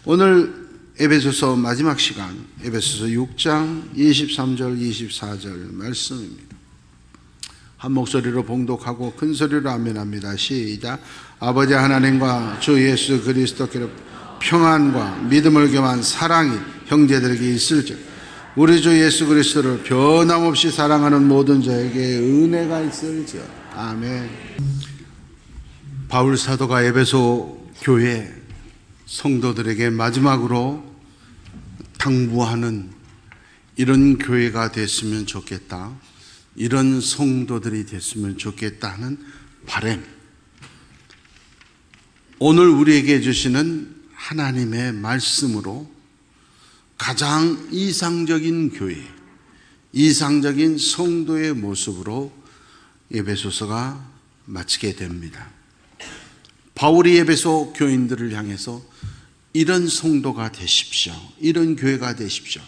오늘 에베소서 마지막 시간, 에베소서 6장 23절 24절 말씀입니다. 한 목소리로 봉독하고 큰 소리로 아멘합니다. 시작. 아버지 하나님과 주 예수 그리스도께로 평안과 믿음을 겸한 사랑이 형제들에게 있을즉 우리 주 예수 그리스도를 변함없이 사랑하는 모든 자에게 은혜가 있을지어다. 아멘. 바울 사도가 에베소 교회 성도들에게 마지막으로 당부하는 이런 교회가 됐으면 좋겠다, 이런 성도들이 됐으면 좋겠다 하는 바람, 오늘 우리에게 주시는 하나님의 말씀으로 가장 이상적인 교회, 이상적인 성도의 모습으로 에베소서가 마치게 됩니다. 바울이 에베소 교인들을 향해서 이런 성도가 되십시오, 이런 교회가 되십시오.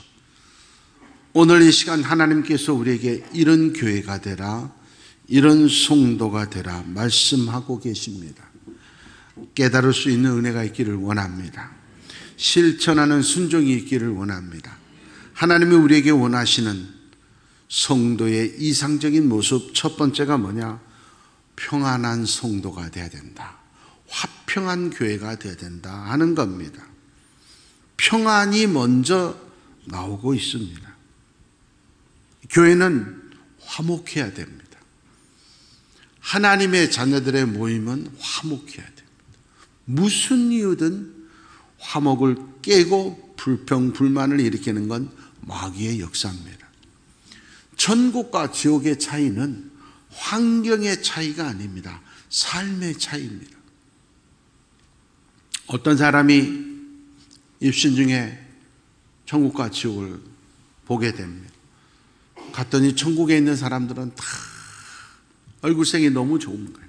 오늘 이 시간 하나님께서 우리에게 이런 교회가 되라, 이런 성도가 되라 말씀하고 계십니다. 깨달을 수 있는 은혜가 있기를 원합니다. 실천하는 순종이 있기를 원합니다. 하나님이 우리에게 원하시는 성도의 이상적인 모습, 첫 번째가 뭐냐? 평안한 성도가 되어야 된다, 화평한 교회가 되어야 된다 하는 겁니다. 평안이 먼저 나오고 있습니다. 교회는 화목해야 됩니다. 하나님의 자녀들의 모임은 화목해야 됩니다. 무슨 이유든 화목을 깨고 불평, 불만을 일으키는 건 마귀의 역사입니다. 천국과 지옥의 차이는 환경의 차이가 아닙니다. 삶의 차이입니다. 어떤 사람이 입신 중에 천국과 지옥을 보게 됩니다. 갔더니 천국에 있는 사람들은 다 얼굴색이 너무 좋은 거예요.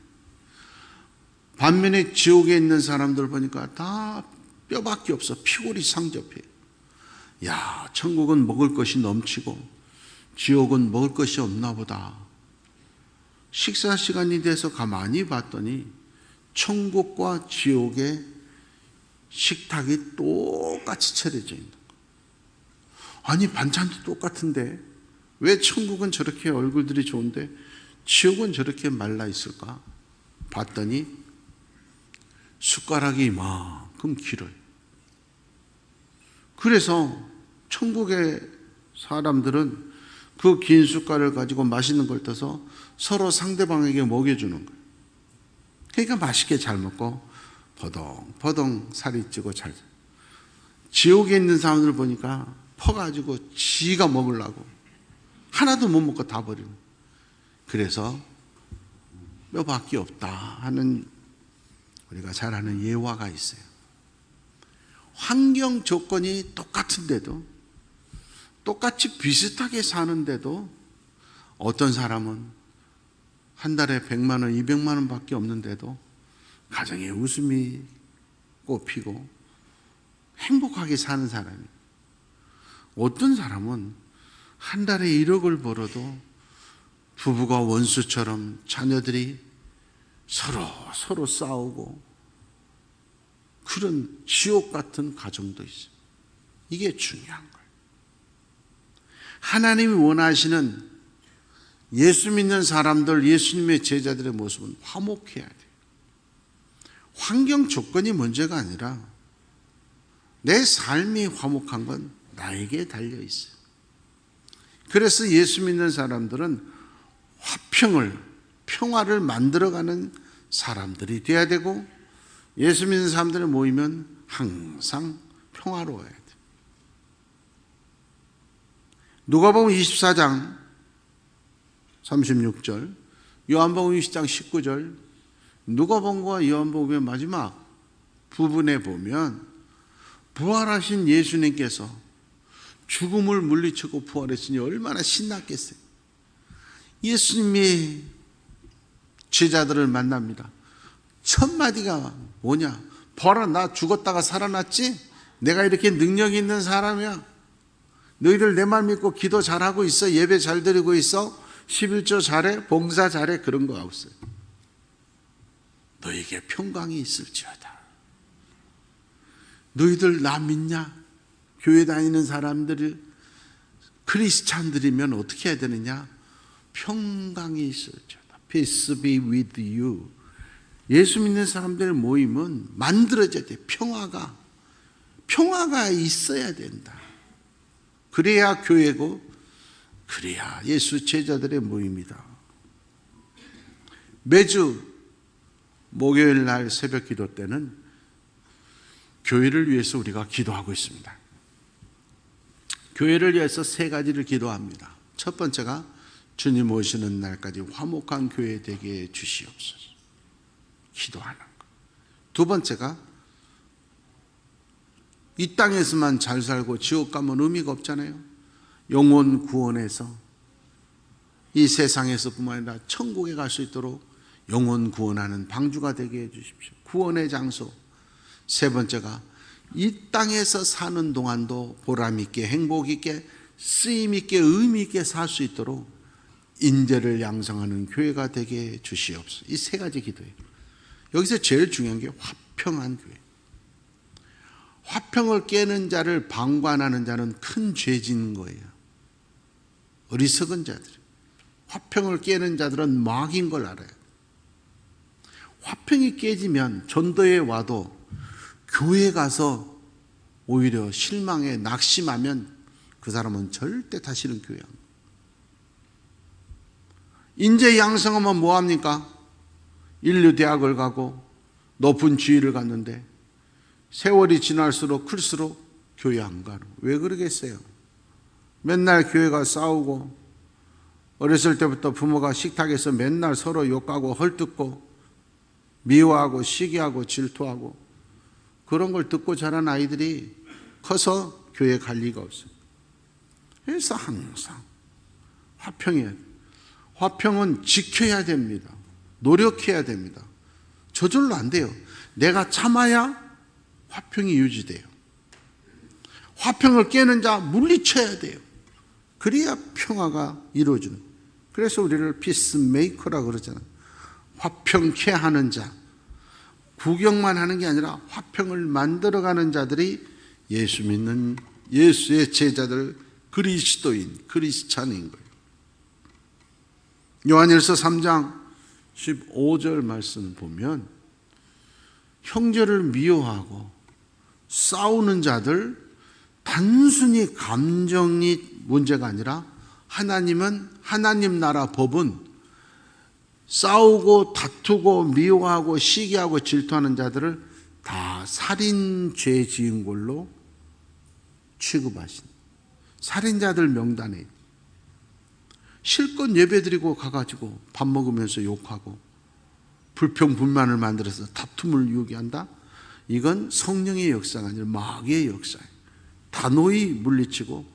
반면에 지옥에 있는 사람들 보니까 다 뼈밖에 없어. 피골이 상접해요. 야, 천국은 먹을 것이 넘치고 지옥은 먹을 것이 없나 보다. 식사 시간이 돼서 가만히 봤더니 천국과 지옥의 식탁이 똑같이 차려져 있는 거예요. 아니, 반찬도 똑같은데 왜 천국은 저렇게 얼굴들이 좋은데 지옥은 저렇게 말라 있을까? 봤더니 숟가락이 이만큼 길어요. 그래서 천국의 사람들은 그 긴 숟가락을 가지고 맛있는 걸 떠서 서로 상대방에게 먹여주는 거예요. 그러니까 맛있게 잘 먹고 버덩버덩 살이 찌고 잘. 지옥에 있는 사람들 보니까 퍼가지고 지가 먹으려고 하나도 못 먹고 다 버리는. 그래서 뼈밖에 없다 하는 우리가 잘 아는 예화가 있어요. 환경 조건이 똑같은데도, 똑같이 비슷하게 사는데도 어떤 사람은 한 달에 100만 원, 200만 원 밖에 없는데도 가정에 웃음이 꽃피고 행복하게 사는 사람이, 어떤 사람은 한 달에 1억을 벌어도 부부가 원수처럼 자녀들이 서로 싸우고 그런 지옥 같은 가정도 있어요. 이게 중요한 거예요. 하나님이 원하시는 예수 믿는 사람들, 예수님의 제자들의 모습은 화목해야 돼요. 환경 조건이 문제가 아니라 내 삶이 화목한 건 나에게 달려 있어요. 그래서 예수 믿는 사람들은 화평을, 평화를 만들어가는 사람들이 돼야 되고, 예수 믿는 사람들이 모이면 항상 평화로워야 돼요. 누가복음 24장 36절, 요한복음 20장 19절, 누가복음과 요한복음의 마지막 부분에 보면 부활하신 예수님께서 죽음을 물리치고 부활했으니 얼마나 신났겠어요. 예수님이 제자들을 만납니다. 첫 마디가 뭐냐? 봐라, 나 죽었다가 살아났지? 내가 이렇게 능력 있는 사람이야. 너희들 내 말 믿고 기도 잘하고 있어? 예배 잘 드리고 있어? 11조 잘해? 봉사 잘해? 그런 거 없어요. 너에게 평강이 있을지어다. 너희들 나 믿냐? 교회 다니는 사람들이 크리스찬들이면 어떻게 해야 되느냐? 평강이 있어야죠. Peace be with you. 예수 믿는 사람들 모임은 만들어져야 돼. 평화가 있어야 된다. 그래야 교회고, 그래야 예수 제자들의 모임이다. 매주 목요일 날 새벽 기도 때는 교회를 위해서 우리가 기도하고 있습니다. 교회를 위해서 세 가지를 기도합니다. 첫 번째가 주님 오시는 날까지 화목한 교회 되게 해 주시옵소서. 기도하는 것. 두 번째가 이 땅에서만 잘 살고 지옥 가면 의미가 없잖아요. 영혼 구원해서 이 세상에서뿐만 아니라 천국에 갈 수 있도록 영혼 구원하는 방주가 되게 해 주십시오. 구원의 장소. 세 번째가 이 땅에서 사는 동안도 보람 있게, 행복 있게, 쓰임 있게, 의미 있게 살 수 있도록 인재를 양성하는 교회가 되게 해 주시옵소서. 이 세 가지 기도예요. 여기서 제일 중요한 게 화평한 교회. 화평을 깨는 자를 방관하는 자는 큰 죄진 거예요. 어리석은 자들. 화평을 깨는 자들은 마귀인 걸 알아요. 화평이 깨지면 전도에 와도 교회 가서 오히려 실망해 낙심하면 그 사람은 절대 다시는 교회 안 가요. 인재 양성하면 뭐합니까? 인류대학을 가고 높은 지위를 갖는데 세월이 지날수록 클수록 교회 안 가는. 왜 그러겠어요? 맨날 교회가 싸우고 어렸을 때부터 부모가 식탁에서 맨날 서로 욕하고 헐뜯고 미워하고 시기하고 질투하고 그런 걸 듣고 자란 아이들이 커서 교회 갈 리가 없어요. 그래서 항상 화평해야 돼요. 화평은 지켜야 됩니다. 노력해야 됩니다. 저절로 안 돼요. 내가 참아야 화평이 유지돼요. 화평을 깨는 자 물리쳐야 돼요. 그래야 평화가 이루어지는 거예요. 그래서 우리를 피스메이커라고 그러잖아요. 화평케 하는 자. 구경만 하는 게 아니라 화평을 만들어가는 자들이 예수 믿는 예수의 제자들, 그리스도인, 크리스찬인 거예요. 요한일서 3장 15절 말씀을 보면 형제를 미워하고 싸우는 자들, 단순히 감정이 문제가 아니라 하나님 나라 법은 싸우고 다투고 미워하고 시기하고 질투하는 자들을 다 살인죄 지은 걸로 취급하신 살인자들 명단에 실컷 예배드리고 가가지고 밥 먹으면서 욕하고 불평불만을 만들어서 다툼을 유기한다? 이건 성령의 역사가 아니라 마귀의 역사예요. 단호히 물리치고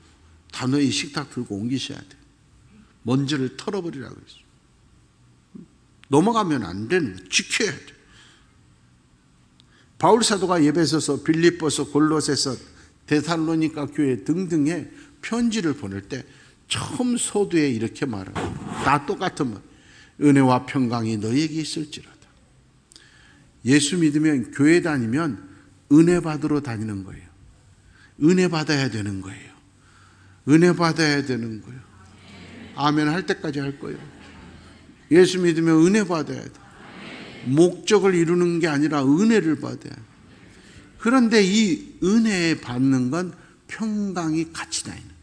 단호히 식탁 들고 옮기셔야 돼요. 먼지를 털어버리라고 했어요. 넘어가면 안 되는 거예요. 지켜야 돼요. 바울 사도가 에베소서, 빌립보서, 골로새서, 데살로니가 교회 등등의 편지를 보낼 때 처음 서두에 이렇게 말해요. 다 똑같은 말. 은혜와 평강이 너희에게 있을지로다. 예수 믿으면 교회 다니면 은혜 받으러 다니는 거예요. 은혜 받아야 되는 거예요. 은혜 받아야 되는 거예요. 아멘 할 때까지 할 거예요. 예수 믿으면 은혜 받아야 돼. 목적을 이루는 게 아니라 은혜를 받아야 돼. 그런데 이 은혜 받는 건 평강이 같이 다니는.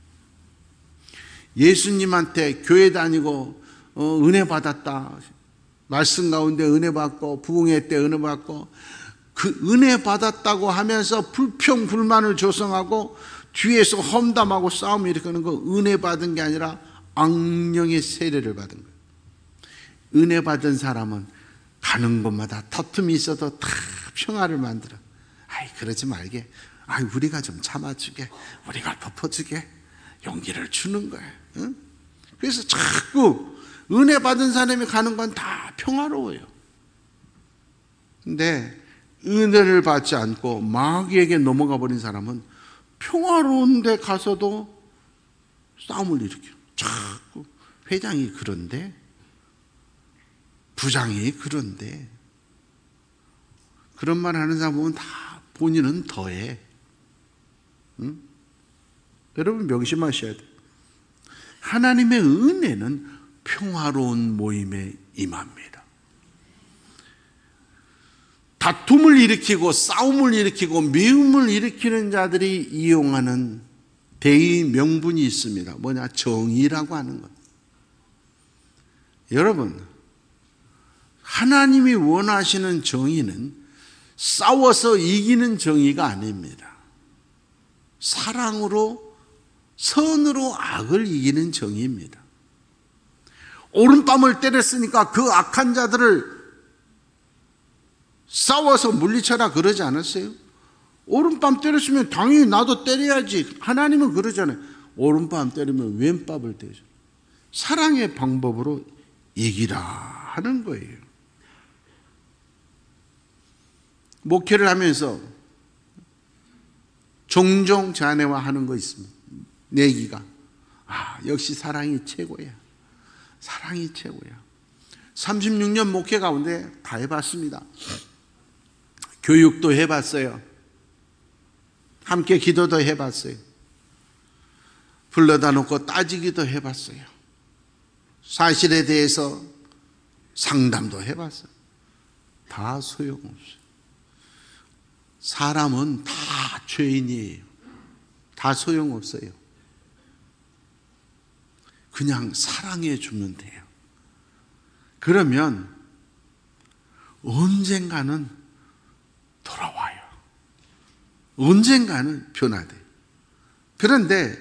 예수님한테 교회 다니고 은혜 받았다. 말씀 가운데 은혜 받고 부흥회 때 은혜 받고 그 은혜 받았다고 하면서 불평 불만을 조성하고 뒤에서 험담하고 싸움 일으키는 거 은혜 받은 게 아니라 악령의 세례를 받은 거예요. 은혜 받은 사람은 가는 곳마다 다툼이 있어도 다 평화를 만들어. 아이 그러지 말게. 아이 우리가 좀 참아주게. 우리가 덮어주게. 용기를 주는 거예요. 응? 그래서 자꾸 은혜 받은 사람이 가는 건 다 평화로워요. 근데 은혜를 받지 않고 마귀에게 넘어가 버린 사람은 평화로운 데 가서도 싸움을 일으켜요. 자꾸 회장이 그런데 부장이 그런데 그런 말 하는 사람 보면 다 본인은 더해. 여러분 명심하셔야 돼요. 하나님의 은혜는 평화로운 모임에 임합니다. 다툼을 일으키고 싸움을 일으키고 미움을 일으키는 자들이 이용하는 대의 명분이 있습니다. 뭐냐? 정의라고 하는 것. 여러분, 하나님이 원하시는 정의는 싸워서 이기는 정의가 아닙니다. 사랑으로, 선으로 악을 이기는 정의입니다. 오른뺨을 때렸으니까 그 악한 자들을 싸워서 물리쳐라 그러지 않았어요? 오른뺨 때렸으면 당연히 나도 때려야지. 하나님은 그러잖아요. 오른뺨 때리면 왼뺨을 때려. 사랑의 방법으로 이기라 하는 거예요. 목회를 하면서 종종 자네와 하는 거 있습니다. 내기가. 역시 사랑이 최고야. 사랑이 최고야. 36년 목회 가운데 다 해봤습니다. 교육도 해봤어요. 함께 기도도 해봤어요. 불러다 놓고 따지기도 해봤어요. 사실에 대해서 상담도 해봤어요. 다 소용없어요. 사람은 다 죄인이에요. 다 소용없어요. 그냥 사랑해 주면 돼요. 그러면 언젠가는 돌아와요. 언젠가는 변화돼요. 그런데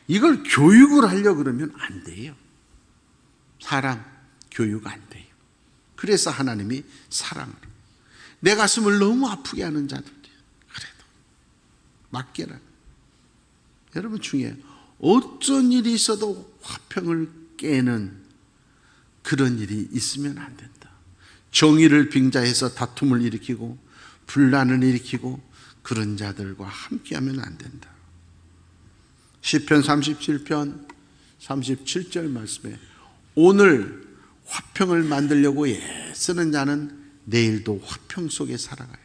이걸 교육을 하려고 그러면 안 돼요. 사랑 교육 안 돼요. 그래서 하나님이 사랑을, 내 가슴을 너무 아프게 하는 자들, 그래도 맡겨라. 여러분 중에 어떤 일이 있어도 화평을 깨는 그런 일이 있으면 안 된다. 정의를 빙자해서 다툼을 일으키고 분란을 일으키고 그런 자들과 함께하면 안 된다. 시편 37편 37절 말씀에 오늘 화평을 만들려고 애쓰는 자는 내일도 화평 속에 살아가요.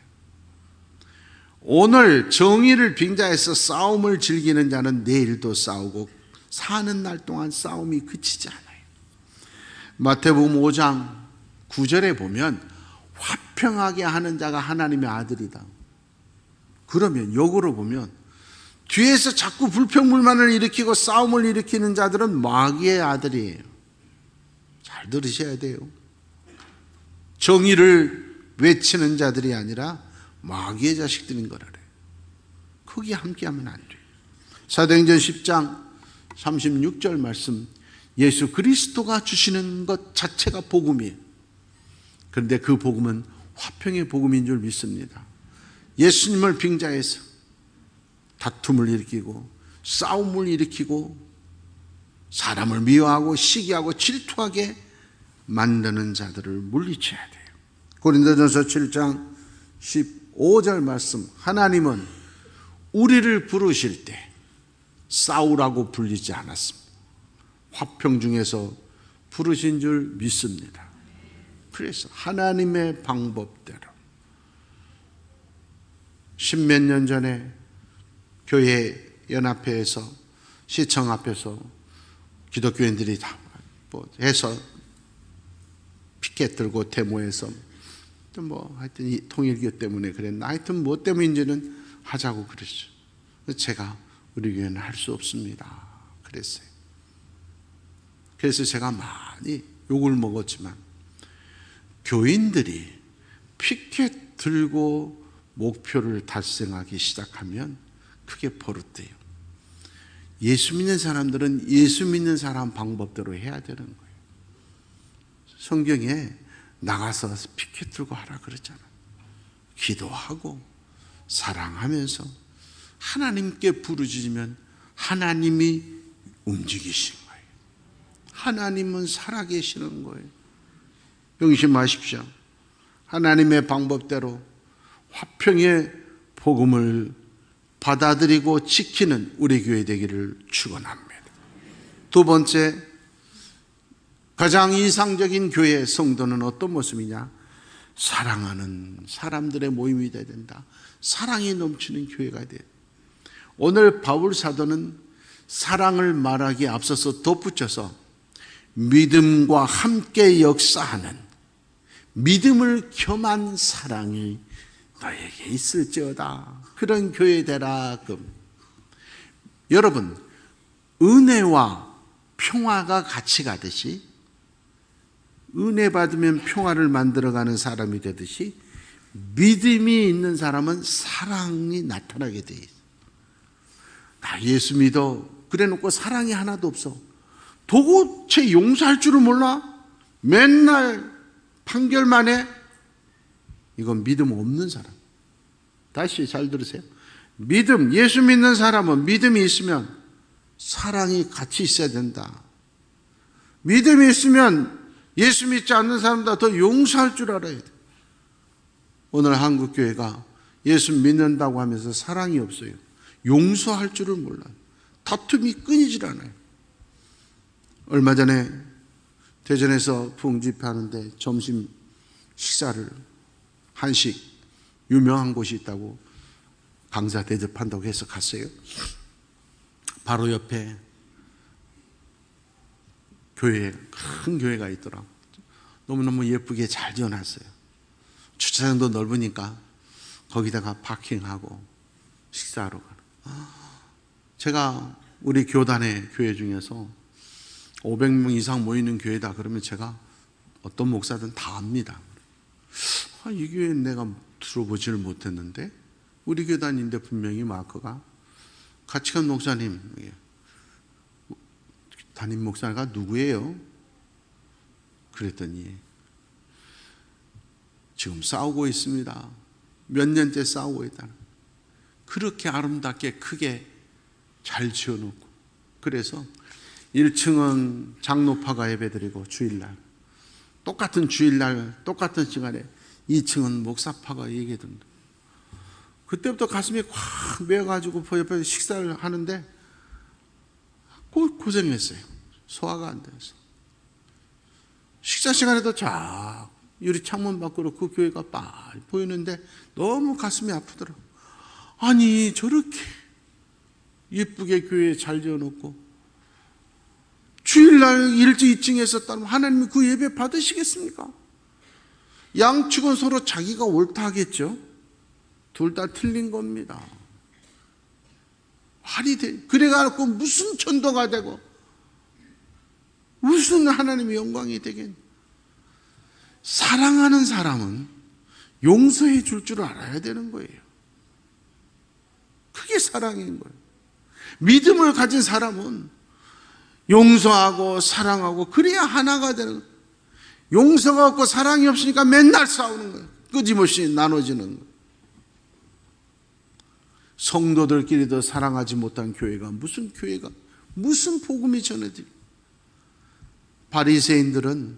오늘 정의를 빙자해서 싸움을 즐기는 자는 내일도 싸우고 사는 날 동안 싸움이 그치지 않아요. 마태복음 5장 9절에 보면 화평하게 하는 자가 하나님의 아들이다. 그러면 역으로 보면 뒤에서 자꾸 불평불만을 일으키고 싸움을 일으키는 자들은 마귀의 아들이에요. 잘 들으셔야 돼요. 정의를 외치는 자들이 아니라 마귀의 자식들인 거라래. 거기에 함께하면 안 돼요. 사도행전 10장 36절 말씀, 예수 그리스도가 주시는 것 자체가 복음이에요. 그런데 그 복음은 화평의 복음인 줄 믿습니다. 예수님을 빙자해서 다툼을 일으키고 싸움을 일으키고 사람을 미워하고 시기하고 질투하게 만드는 자들을 물리쳐야 돼요. 고린도전서 7장 15절 말씀, 하나님은 우리를 부르실 때 싸우라고 불리지 않았습니다. 화평 중에서 부르신 줄 믿습니다. 그래서 하나님의 방법대로 십몇 년 전에 교회 연합회에서 시청 앞에서 기독교인들이 다 해서 피켓 들고 데모해서 하여튼 이 통일교 때문에 그랬나, 하여튼 뭐 때문인지는 하자고 그랬죠. 제가 우리 교회는 할 수 없습니다 그랬어요. 그래서 제가 많이 욕을 먹었지만 교인들이 피켓 들고 목표를 달성하기 시작하면 그게 버릇돼요. 예수 믿는 사람들은 예수 믿는 사람 방법대로 해야 되는 거예요. 성경에 나가서 피켓 들고 하라 그랬잖아요. 기도하고 사랑하면서 하나님께 부르짖으면 하나님이 움직이신 거예요. 하나님은 살아계시는 거예요. 명심하십시오. 하나님의 방법대로 화평의 복음을 받아들이고 지키는 우리 교회 되기를 축원합니다. 두 번째, 가장 이상적인 교회 성도는 어떤 모습이냐? 사랑하는 사람들의 모임이 돼야 된다. 사랑이 넘치는 교회가 돼요. 오늘 바울 사도는 사랑을 말하기에 앞서서 덧붙여서 믿음과 함께 역사하는 믿음을 겸한 사랑이 너에게 있을지어다. 그런 교회 되라. 여러분, 은혜와 평화가 같이 가듯이, 은혜 받으면 평화를 만들어가는 사람이 되듯이 믿음이 있는 사람은 사랑이 나타나게 돼 있어. 나 예수 믿어. 그래 놓고 사랑이 하나도 없어. 도대체 용서할 줄을 몰라? 맨날 판결만 해? 이건 믿음 없는 사람. 다시 잘 들으세요. 믿음, 예수 믿는 사람은 믿음이 있으면 사랑이 같이 있어야 된다. 믿음이 있으면 예수 믿지 않는 사람보다 더 용서할 줄 알아야 돼. 오늘 한국교회가 예수 믿는다고 하면서 사랑이 없어요. 용서할 줄을 몰라요. 다툼이 끊이질 않아요. 얼마 전에 대전에서 부흥집회하는데 점심 식사를, 한식 유명한 곳이 있다고 강사 대접한다고 해서 갔어요. 바로 옆에 교회, 큰 교회가 있더라고. 너무너무 예쁘게 잘 지어놨어요. 주차장도 넓으니까 거기다가 파킹하고 식사하러 가는. 제가 우리 교단의 교회 중에서 500명 이상 모이는 교회다 그러면 제가 어떤 목사든 다 압니다. 이 교회는 내가 들어보지를 못했는데 우리 교단인데 분명히 마크가 같이 간 목사님, 담임 목사가 누구예요? 그랬더니 지금 싸우고 있습니다. 몇 년째 싸우고 있다. 그렇게 아름답게 크게 잘 지어놓고, 그래서 1층은 장로파가 예배드리고 주일날 똑같은 주일날 똑같은 시간에 2층은 목사파가 얘기해준다. 그때부터 가슴이 확 메어가지고 옆에 식사를 하는데 고생했어요. 소화가 안 돼서. 식사 시간에도 쫙 유리 창문 밖으로 그 교회가 빡 보이는데 너무 가슴이 아프더라고요. 아니 저렇게 예쁘게 교회 잘 지어놓고 주일날 2층에 있다면 하나님이 그 예배 받으시겠습니까? 양측은 서로 자기가 옳다 하겠죠. 둘 다 틀린 겁니다. 말이 돼. 그래가지고 무슨 전도가 되고 무슨 하나님의 영광이 되겠니? 사랑하는 사람은 용서해 줄 줄 알아야 되는 거예요. 그게 사랑인 거예요. 믿음을 가진 사람은 용서하고 사랑하고 그래야 하나가 되는 거예요. 용서가 없고 사랑이 없으니까 맨날 싸우는 거예요. 끊임없이 나눠지는 거예요. 성도들끼리도 사랑하지 못한 교회가 무슨 교회가 무슨 복음이 전해질? 바리새인들은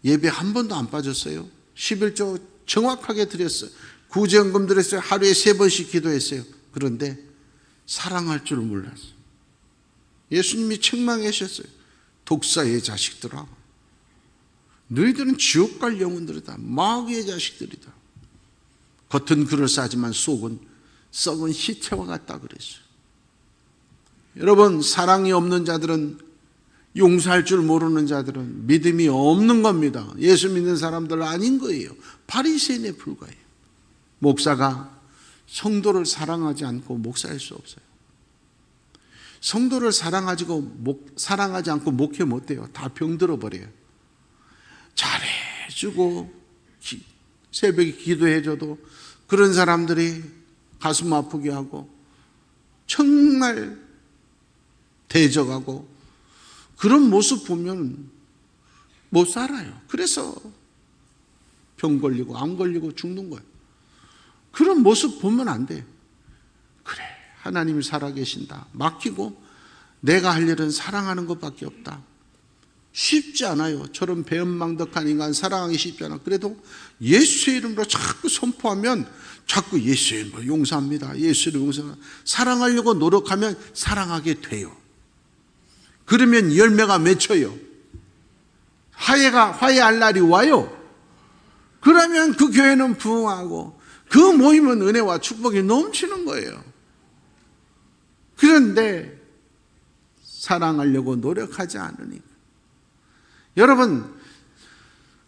예배 한 번도 안 빠졌어요. 11조 정확하게 드렸어요. 구제연금 드렸어요. 하루에 3번씩 기도했어요. 그런데 사랑할 줄 몰랐어요. 예수님이 책망하셨어요. 독사의 자식들아, 너희들은 지옥 갈 영혼들이다. 마귀의 자식들이다. 겉은 그럴싸하지만 속은 썩은 시체와 같다 그랬어요. 여러분, 사랑이 없는 자들은, 용서할 줄 모르는 자들은 믿음이 없는 겁니다. 예수 믿는 사람들 아닌 거예요. 바리새인에 불과해요. 목사가 성도를 사랑하지 않고 목사할 수 없어요. 성도를 사랑하지 않고 목회 못해요. 다 병들어 버려요. 잘해주고 새벽에 기도해줘도 그런 사람들이 가슴 아프게 하고 정말 대적하고 그런 모습 보면 못 살아요. 그래서 병 걸리고 암 걸리고 죽는 거예요. 그런 모습 보면 안 돼요. 그래, 하나님이 살아계신다. 맡기고 내가 할 일은 사랑하는 것밖에 없다. 쉽지 않아요. 저런 배은망덕한 인간 사랑하기 쉽지 않아. 그래도 예수의 이름으로 자꾸 선포하면 자꾸 예수의 이름으로 용서합니다. 예수의 이름으로 용서합니다. 사랑하려고 노력하면 사랑하게 돼요. 그러면 열매가 맺혀요. 화해할 날이 와요. 그러면 그 교회는 부흥하고 그 모임은 은혜와 축복이 넘치는 거예요. 그런데 사랑하려고 노력하지 않으니까. 여러분,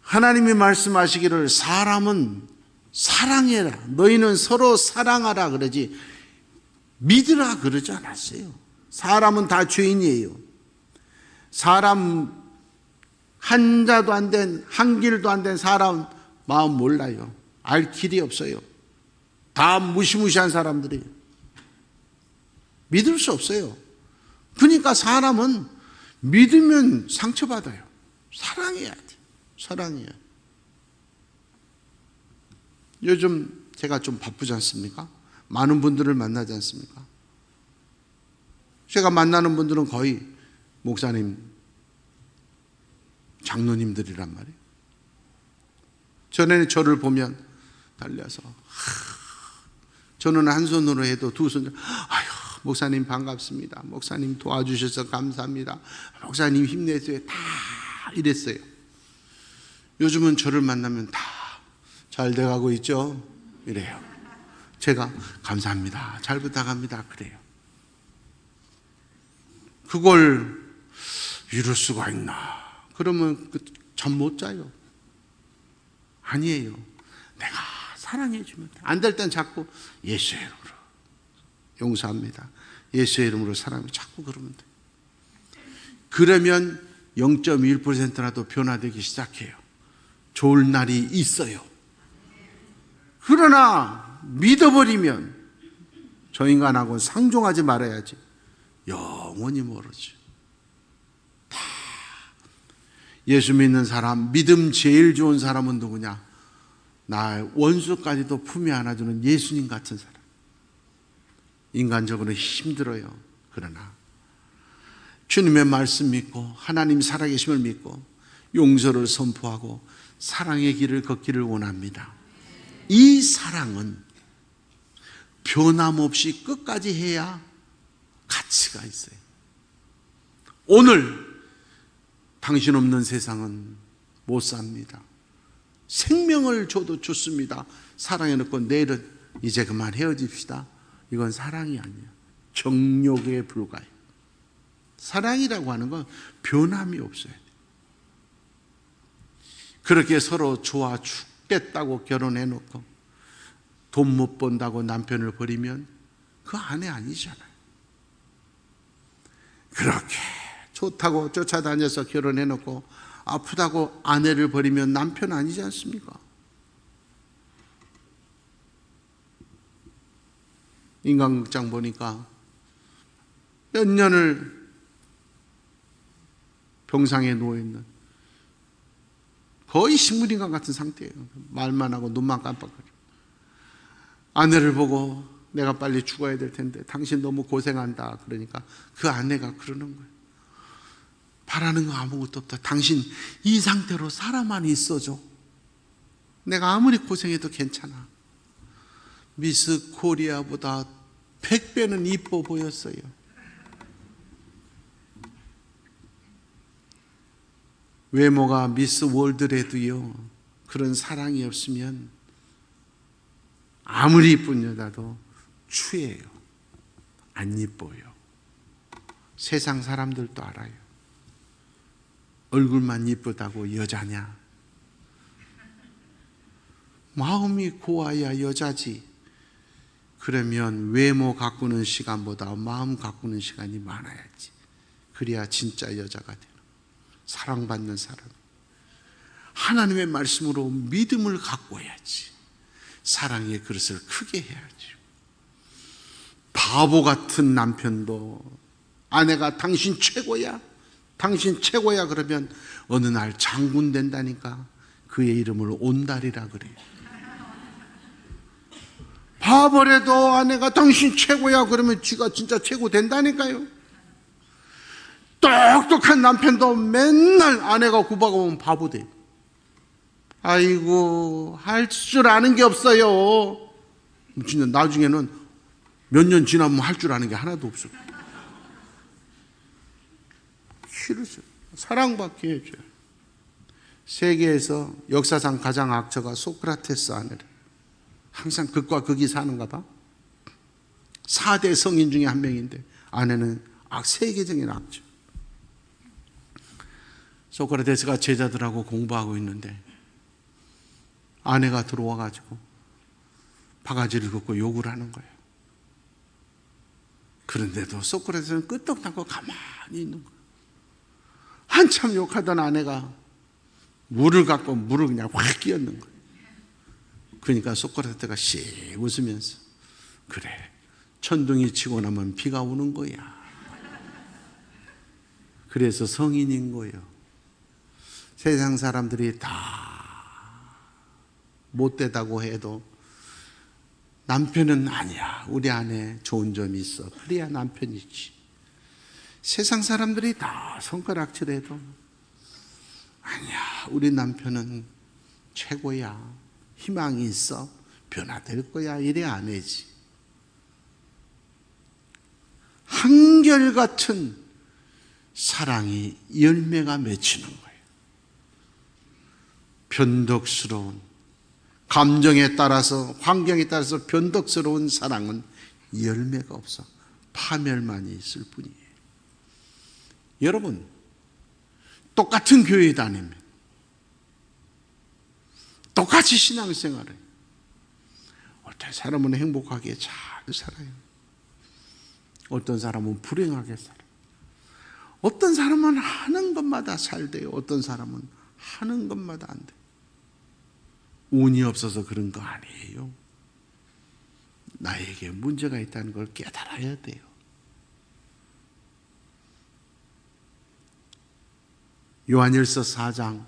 하나님이 말씀하시기를 사람은 사랑해라, 너희는 서로 사랑하라 그러지 믿으라 그러지 않았어요. 사람은 다 죄인이에요. 사람 한 자도 안 된, 한 길도 안 된 사람 마음 몰라요. 알 길이 없어요. 다 무시무시한 사람들이에요. 믿을 수 없어요. 그러니까 사람은 믿으면 상처받아요. 사랑해야 돼. 사랑해야 돼. 요즘 제가 좀 바쁘지 않습니까? 많은 분들을 만나지 않습니까? 제가 만나는 분들은 거의 목사님, 장로님들이란 말이에요. 전에는 저를 보면 달려서 저는 한 손으로 해도 두 손으로 아유 목사님 반갑습니다. 목사님 도와주셔서 감사합니다. 목사님 힘내세요. 다 이랬어요. 요즘은 저를 만나면 다 잘 돼가고 있죠? 이래요. 제가 감사합니다. 잘 부탁합니다. 그래요. 그걸 이룰 수가 있나? 그러면 잠 못 자요. 아니에요. 내가 사랑해주면 돼. 안 될 땐 자꾸 예수의 이름으로 용서합니다. 예수의 이름으로 사랑해. 자꾸 그러면 돼. 그러면 0.1%라도 변화되기 시작해요. 좋을 날이 있어요. 그러나 믿어버리면 저 인간하고는 상종하지 말아야지. 영원히 멀어져. 다 예수 믿는 사람, 믿음 제일 좋은 사람은 누구냐? 나 원수까지도 품에 안아주는 예수님 같은 사람. 인간적으로 힘들어요. 그러나 주님의 말씀 믿고 하나님 살아계심을 믿고 용서를 선포하고 사랑의 길을 걷기를 원합니다. 이 사랑은 변함없이 끝까지 해야 가치가 있어요. 오늘 당신 없는 세상은 못 삽니다. 생명을 줘도 좋습니다. 사랑해놓고 내일은 이제 그만 헤어집시다. 이건 사랑이 아니에요. 정욕에 불과해요. 사랑이라고 하는 건 변함이 없어야 돼요. 그렇게 서로 좋아 죽겠다고 결혼해놓고 돈 못 번다고 남편을 버리면 그 아내 아니잖아요. 그렇게 좋다고 쫓아다녀서 결혼해놓고 아프다고 아내를 버리면 남편 아니지 않습니까? 인간극장 보니까 몇 년을 병상에 누워있는 거의 식물인간 같은 상태예요. 말만 하고 눈만 깜빡거려. 아내를 보고 내가 빨리 죽어야 될 텐데 당신 너무 고생한다. 그러니까 그 아내가 그러는 거예요. 바라는 거 아무것도 없다. 당신 이 상태로 살아만 있어줘. 내가 아무리 고생해도 괜찮아. 미스 코리아보다 100배는 이뻐 보였어요. 외모가 미스 월드래도요, 그런 사랑이 없으면 아무리 이쁜 여자도 추해요. 안 이뻐요. 세상 사람들도 알아요. 얼굴만 이쁘다고 여자냐? 마음이 고와야 여자지. 그러면 외모 가꾸는 시간보다 마음 가꾸는 시간이 많아야지. 그래야 진짜 여자가 되는, 사랑받는 사람. 하나님의 말씀으로 믿음을 가꿔야지. 사랑의 그릇을 크게 해야지. 바보 같은 남편도 아내가 당신 최고야, 당신 최고야 그러면 어느 날 장군 된다니까. 그의 이름을 온달이라 그래요. 바보래도 아내가 당신 최고야 그러면 쥐가 진짜 최고 된다니까요. 똑똑한 남편도 맨날 아내가 구박하면 바보 돼. 아이고 할 줄 아는 게 없어요. 진짜 나중에는 몇 년 지나면 할 줄 아는 게 하나도 없어. 싫으셔. 사랑받게 해줘요. 세계에서 역사상 가장 악처가 소크라테스 아내래. 항상 극과 극이 사는가 봐. 4대 성인 중에 한 명인데 아내는 세계적인 악죠. 소크라테스가 제자들하고 공부하고 있는데 아내가 들어와 가지고 바가지를 긋고 욕을 하는 거예요. 그런데도 소크라테스는 끄떡하고 가만히 있는 거예요. 한참 욕하던 아내가 물을 갖고 물을 그냥 확 끼얹는 거예요. 그러니까 소크라테스가 씩 웃으면서 그래, 천둥이 치고 나면 비가 오는 거야. 그래서 성인인 거예요. 세상 사람들이 다 못되다고 해도 남편은 아니야. 우리 안에 좋은 점이 있어. 그래야 남편이지. 세상 사람들이 다 손가락질해도 아니야. 우리 남편은 최고야. 희망이 있어. 변화될 거야. 이래 아내지. 한결같은 사랑이 열매가 맺히는 거예요. 변덕스러운, 감정에 따라서, 환경에 따라서 변덕스러운 사랑은 열매가 없어. 파멸만이 있을 뿐이에요. 여러분, 똑같은 교회에 다니면 똑같이 신앙생활을 어떤 사람은 행복하게 잘 살아요. 어떤 사람은 불행하게 살아요. 어떤 사람은 하는 것마다 잘 돼요. 어떤 사람은 하는 것마다 안 돼요. 운이 없어서 그런 거 아니에요. 나에게 문제가 있다는 걸 깨달아야 돼요. 요한일서 4장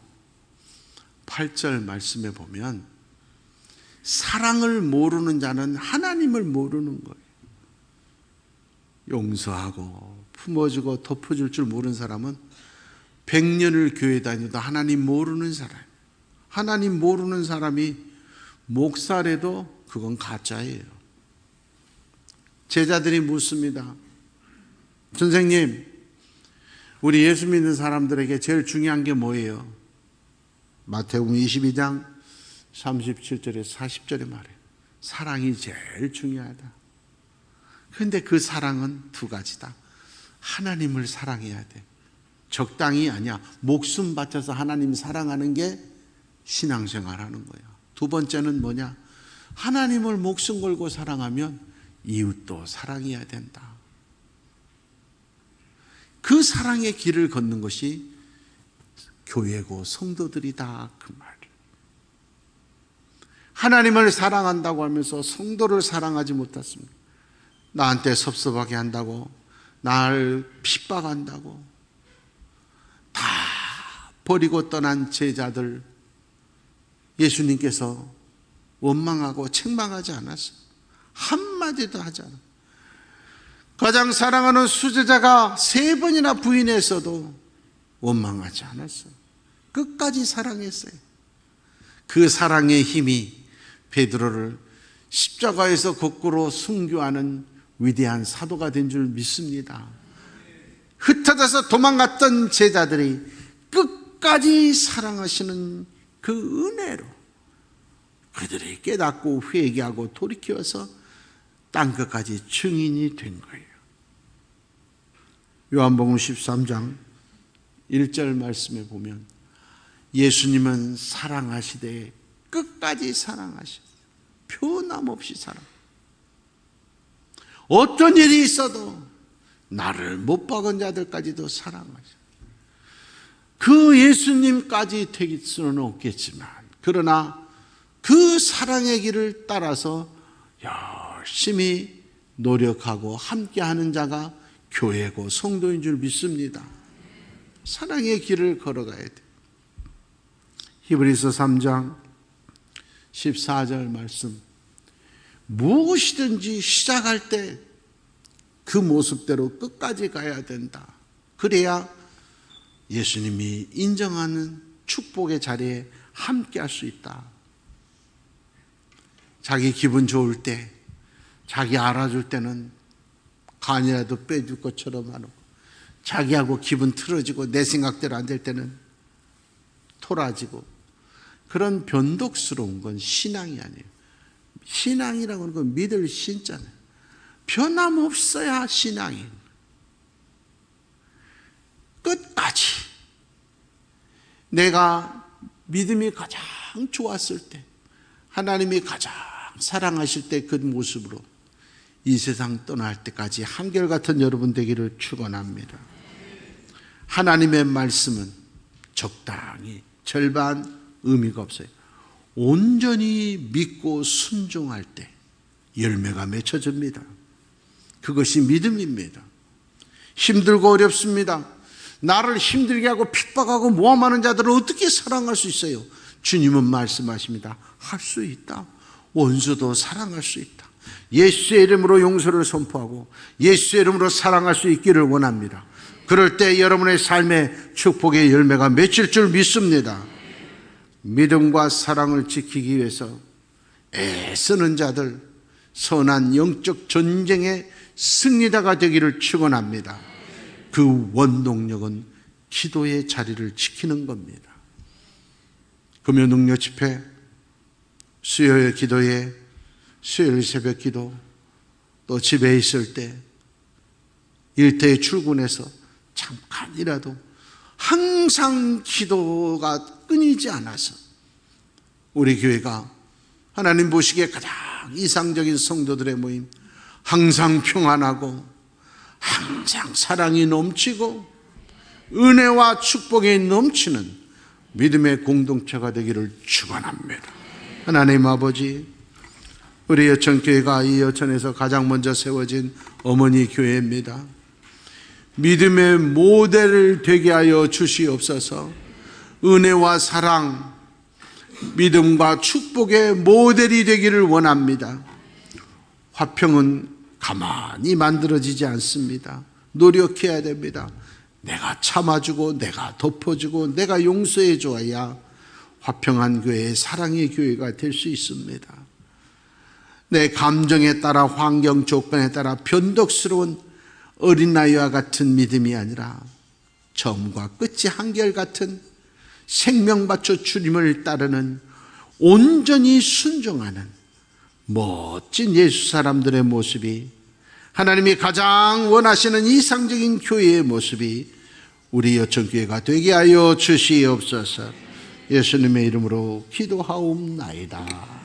8절 말씀에 보면 사랑을 모르는 자는 하나님을 모르는 거예요. 용서하고 품어주고 덮어줄 줄 모르는 사람은 100년을 교회 다녀도 하나님 모르는 사람. 하나님 모르는 사람이 목사래도 그건 가짜예요. 제자들이 묻습니다. 선생님, 우리 예수 믿는 사람들에게 제일 중요한 게 뭐예요? 마태복음 22장 37절에 40절에 말해요. 사랑이 제일 중요하다. 그런데 그 사랑은 두 가지다. 하나님을 사랑해야 돼. 적당히 아니야. 목숨 바쳐서 하나님 사랑하는 게 신앙생활 하는 거야. 두 번째는 뭐냐? 하나님을 목숨 걸고 사랑하면 이웃도 사랑해야 된다. 그 사랑의 길을 걷는 것이 교회고 성도들이다. 그 말. 하나님을 사랑한다고 하면서 성도를 사랑하지 못했습니다. 나한테 섭섭하게 한다고, 나를 핍박한다고, 다 버리고 떠난 제자들 예수님께서 원망하고 책망하지 않았어요. 한마디도 하지 않았어요. 가장 사랑하는 수제자가 3번이나 부인했어도 원망하지 않았어요. 끝까지 사랑했어요. 그 사랑의 힘이 베드로를 십자가에서 거꾸로 순교하는 위대한 사도가 된 줄 믿습니다. 흩어져서 도망갔던 제자들이 끝까지 사랑하시는 그 은혜로 그들이 깨닫고 회개하고 돌이켜서 땅끝까지 증인이 된 거예요. 요한복음 13장 1절 말씀에 보면 예수님은 사랑하시되 끝까지 사랑하시고 표남없이 사랑. 어떤 일이 있어도 나를 못 박은 자들까지도 사랑하시고 그 예수님까지 되길 수는 없겠지만 그러나 그 사랑의 길을 따라서 열심히 노력하고 함께하는 자가 교회고 성도인 줄 믿습니다. 사랑의 길을 걸어가야 돼. 히브리서 3장 14절 말씀. 무엇이든지 시작할 때 그 모습대로 끝까지 가야 된다. 그래야 예수님이 인정하는 축복의 자리에 함께 할 수 있다. 자기 기분 좋을 때, 자기 알아줄 때는 간이라도 빼줄 것처럼 하고, 자기하고 기분 틀어지고 내 생각대로 안 될 때는 토라지고, 그런 변덕스러운 건 신앙이 아니에요. 신앙이라고 하는 건 믿을 신자는 변함없어야 신앙이에요. 끝까지 내가 믿음이 가장 좋았을 때, 하나님이 가장 사랑하실 때 그 모습으로 이 세상 떠날 때까지 한결같은 여러분 되기를 축원합니다. 하나님의 말씀은 적당히 절반 의미가 없어요. 온전히 믿고 순종할 때 열매가 맺혀집니다. 그것이 믿음입니다. 힘들고 어렵습니다. 나를 힘들게 하고 핍박하고 모함하는 자들을 어떻게 사랑할 수 있어요? 주님은 말씀하십니다. 할 수 있다. 원수도 사랑할 수 있다. 예수의 이름으로 용서를 선포하고 예수의 이름으로 사랑할 수 있기를 원합니다. 그럴 때 여러분의 삶에 축복의 열매가 맺힐 줄 믿습니다. 믿음과 사랑을 지키기 위해서 애쓰는 자들, 선한 영적 전쟁의 승리자가 되기를 축원합니다. 그 원동력은 기도의 자리를 지키는 겁니다. 금요 능력 집회, 수요일 기도회, 수요일 새벽 기도, 또 집에 있을 때 일터에 출근해서 잠깐이라도 항상 기도가 끊이지 않아서 우리 교회가 하나님 보시기에 가장 이상적인 성도들의 모임, 항상 평안하고 항상 사랑이 넘치고 은혜와 축복이 넘치는 믿음의 공동체가 되기를 축원합니다. 하나님 아버지, 우리 여천교회가 이 여천에서 가장 먼저 세워진 어머니 교회입니다. 믿음의 모델을 되게 하여 주시옵소서. 은혜와 사랑, 믿음과 축복의 모델이 되기를 원합니다. 화평은 가만히 만들어지지 않습니다. 노력해야 됩니다. 내가 참아주고 내가 덮어주고 내가 용서해 줘야 화평한 교회, 사랑의 교회가 될 수 있습니다. 내 감정에 따라 환경 조건에 따라 변덕스러운 어린아이와 같은 믿음이 아니라 처음과 끝이 한결같은 생명 바쳐 주님을 따르는 온전히 순종하는 멋진 예수 사람들의 모습이, 하나님이 가장 원하시는 이상적인 교회의 모습이 우리 여천교회가 되게 하여 주시옵소서. 예수님의 이름으로 기도하옵나이다.